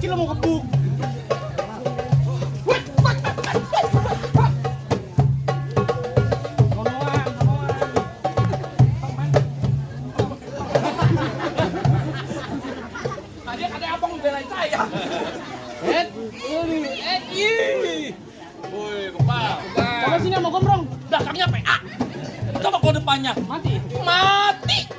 kecil mau gebuk. Tadi ada abang belain saya. Woi, kepal. Coba sini mau gombrong. Belakangnya PA. Coba kau depannya. Mati. Mati.